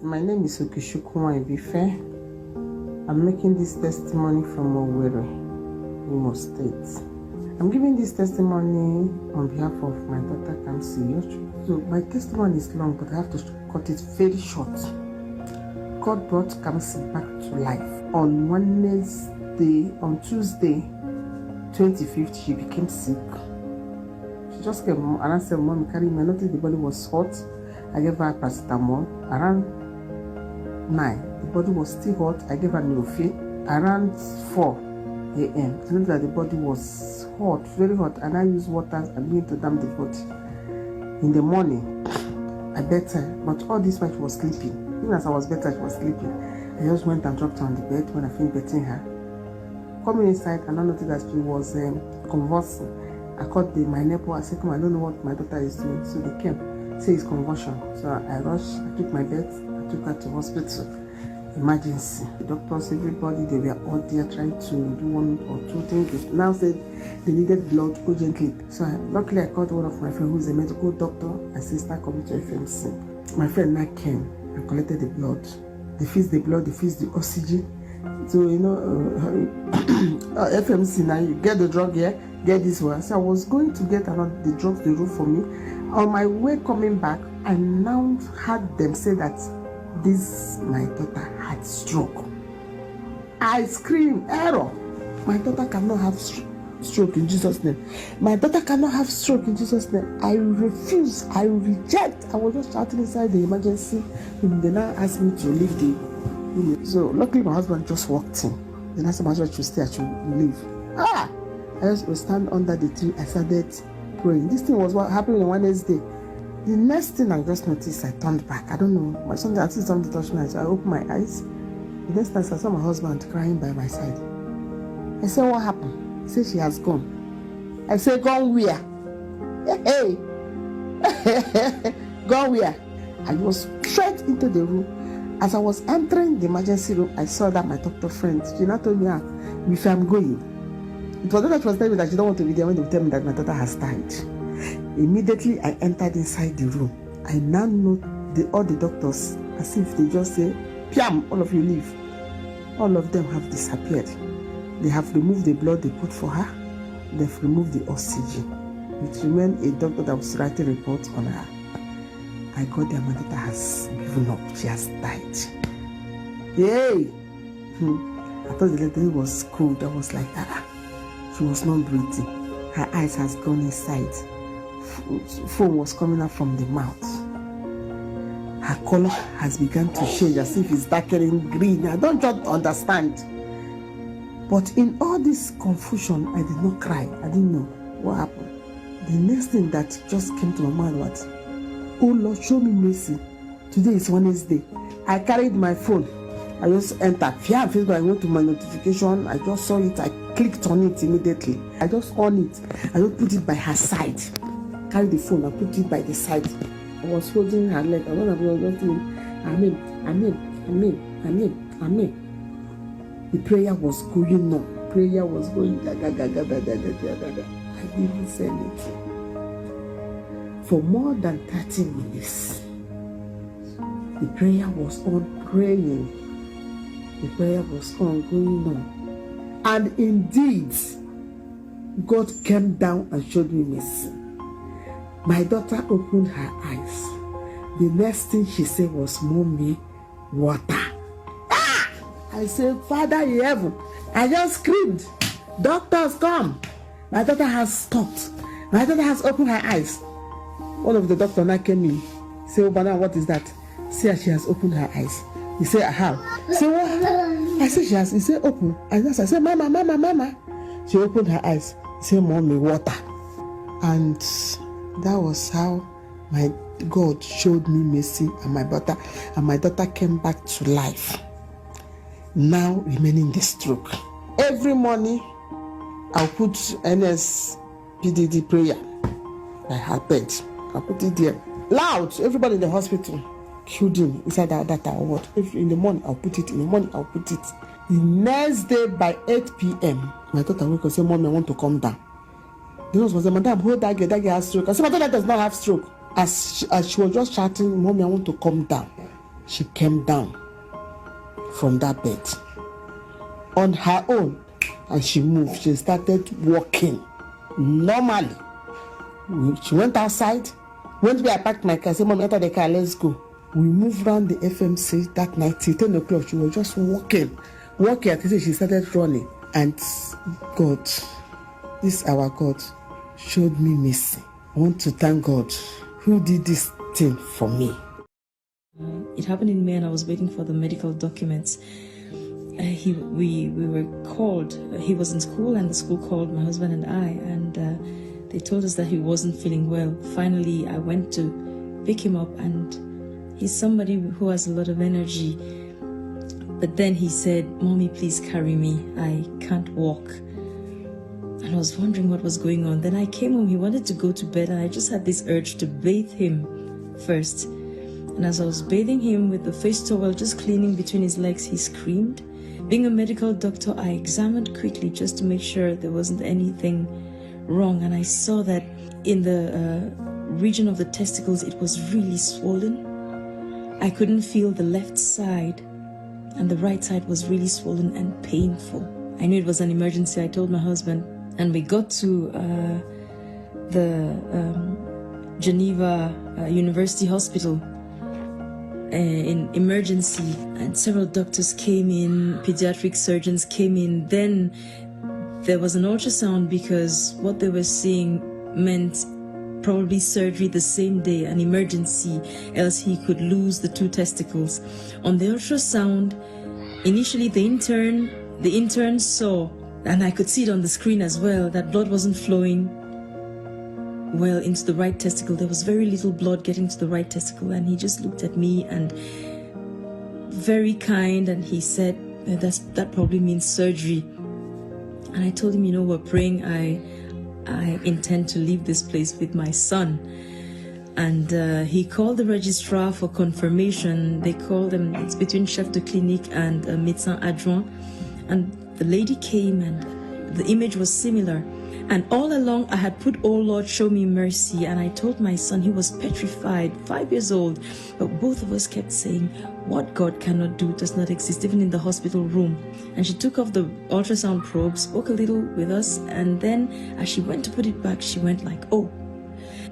my name is Okishukuma Ibife. I'm making this testimony from Owerri, Imo State. I'm giving this testimony on behalf of my daughter Kamsi. So my testimony is long, but I have to cut it very short. God brought Kamsi back to life on Tuesday, 25th. She became sick. She just came and I said, "Mom, carry me." I noticed the body was hot. I gave her paracetamol. Around 9, the body was still hot. I gave her Nurofen. Around 4 a.m., it means that the body was hot, very hot, and I used water and began to damp the body. In the morning, I bet her, but all this while she was sleeping. Even as I was better, she was sleeping. I just went and dropped her on the bed when I finished betting her. Coming inside, and I noticed that she was convulsing. I called my neighbor. I said, "Come, I don't know what my daughter is doing." So they came. Say it's convulsion. So I rushed, I took my bed, I took her to hospital, emergency. The doctors, everybody, they were all there trying to do 1 or 2 things. They now said they needed blood urgently. So luckily I called one of my friends who's a medical doctor, a sister coming to FMC. My friend now came and collected the blood. They fixed the blood, they fixed the oxygen. So, FMC now, you get the drug here, get this one. So I was going to get the drugs they wrote for me. On my way coming back, I now heard them say that my daughter had stroke. I screamed, "Error! My daughter cannot have stroke in Jesus' name. My daughter cannot have stroke in Jesus' name." I refuse, I reject. I was just shouting inside the emergency room. They now asked me to leave the room. So luckily my husband just walked in. Then I asked my husband to stay, I should leave. I just stand under the tree. I started praying. This thing was what happened on Wednesday. The next thing I just noticed, I turned back. I don't know. I see something touched me. So I opened my eyes. The next time I saw my husband crying by my side. I said, "What happened?" He said, "She has gone." I said, "Gone where?" Hey. Gone where? I was straight into the room. As I was entering the emergency room, I saw that my doctor friend. She now told me, "If I'm going." It was that she was telling me that she don't want to be there when they tell me that my daughter has died. Immediately, I entered inside the room. I now know all the doctors, as if they just say, "Piam, all of you leave." All of them have disappeared. They have removed the blood they put for her. They've removed the oxygen. It remained a doctor that was writing reports on her. I got there, my daughter has given up. She has died. Yay! I thought the lady was cold. I was like, She was not breathing. Her eyes has gone inside. Foam was coming out from the mouth. Her color has begun to change as if it's darkening green. I don't just understand. But in all this confusion, I did not cry. I didn't know what happened. The next thing that just came to my mind was, "Oh Lord, show me mercy. Today is Wednesday." I carried my phone. I just entered Facebook. I went to my notification. I just saw it. I clicked on it immediately. I just on it. I just put it by her side. Carried the phone and put it by the side. I was holding her leg. I was just saying, "Amen, amen, amen, amen, amen." The prayer was going on. Prayer was going. I didn't say anything. For more than 30 minutes, the prayer was on praying. The prayer was on going on. And indeed, God came down and showed me mercy. My daughter opened her eyes. The next thing she said was, "Mommy, water." I said, "Father in heaven." I just screamed, "Doctors, come." My daughter has stopped. My daughter has opened her eyes. One of the doctors now came in. Say, "Oh, Bana, what is that?" Say, she has opened her eyes. He said, "How?" Say, "What?" I said, "She has." He said, "Open." I said, "Mama, mama, mama." She opened her eyes. He said, "Mommy, water." And that was how my God showed me mercy, and my daughter came back to life. Now remaining the stroke. Every morning, I'll put NSPDD prayer by her bed. I'll put it there. Loud, everybody in the hospital shooting inside that or what. If in the morning, I'll put it. In the morning, I'll put it. The next day by 8 p.m., my daughter woke up and said, "Mommy, I want to come down." The nurse was saying, "Madam, hold that girl has stroke." I said, "My daughter does not have stroke." As she was just shouting, "Mommy, I want to come down." she came down from that bed on her own, and she moved. She started walking normally. She went outside. When I packed my car, I said, Mom, enter the car, let's go. We moved around the FMC that night till 10 o'clock. She was just walking. Until she started running. And God, this our God, showed me mercy. I want to thank God who did this thing for me. It happened in May, and I was waiting for the medical documents. We were called. He was in school, and the school called my husband and I, and they told us that he wasn't feeling well. Finally, I went to pick him up, and he's somebody who has a lot of energy. But then he said, Mommy, please carry me. I can't walk. And I was wondering what was going on. Then I came home. He wanted to go to bed, and I just had this urge to bathe him first. And as I was bathing him with the face towel, just cleaning between his legs, he screamed. Being a medical doctor, I examined quickly just to make sure there wasn't anything wrong. And I saw that in the region of the testicles, it was really swollen. I couldn't feel the left side, and the right side was really swollen and painful. I knew it was an emergency. I told my husband, and we got to the Geneva University Hospital in emergency, and several doctors came in, pediatric surgeons came in. Then there was an ultrasound because what they were seeing meant probably surgery the same day, an emergency, else he could lose the 2 testicles. On the ultrasound, initially the intern saw, and I could see it on the screen as well, that blood wasn't flowing well into the right testicle. There was very little blood getting to the right testicle, and he just looked at me and very kind, and he said, that probably means surgery. And I told him, you know, we're praying. I intend to leave this place with my son. And he called the registrar for confirmation. They called them, it's between chef de clinique and médecin adjoint. And the lady came, and the image was similar. And all along I had put, oh Lord, show me mercy. And I told my son, he was petrified, 5 years old. But both of us kept saying, what God cannot do does not exist, even in the hospital room. And she took off the ultrasound probe, spoke a little with us. And then as she went to put it back, she went like, oh.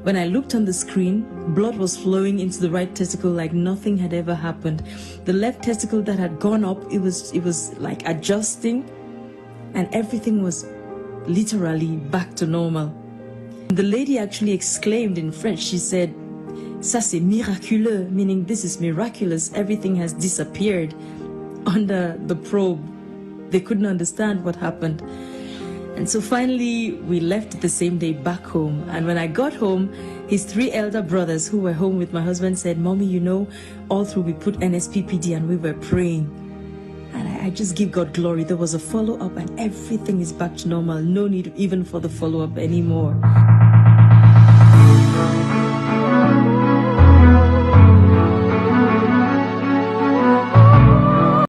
When I looked on the screen, blood was flowing into the right testicle like nothing had ever happened. The left testicle that had gone up, it was like adjusting, and everything was literally back to normal. The lady actually exclaimed in French. She said, "Ça c'est miraculeux," meaning this is miraculous. Everything has disappeared under the probe. They couldn't understand what happened. And so finally we left the same day back home. And when I got home, his 3 elder brothers who were home with my husband said, Mommy, you know, all through we put NSPPD and we were praying. And I just give God glory. There was a follow-up and everything is back to normal. No need even for the follow-up anymore.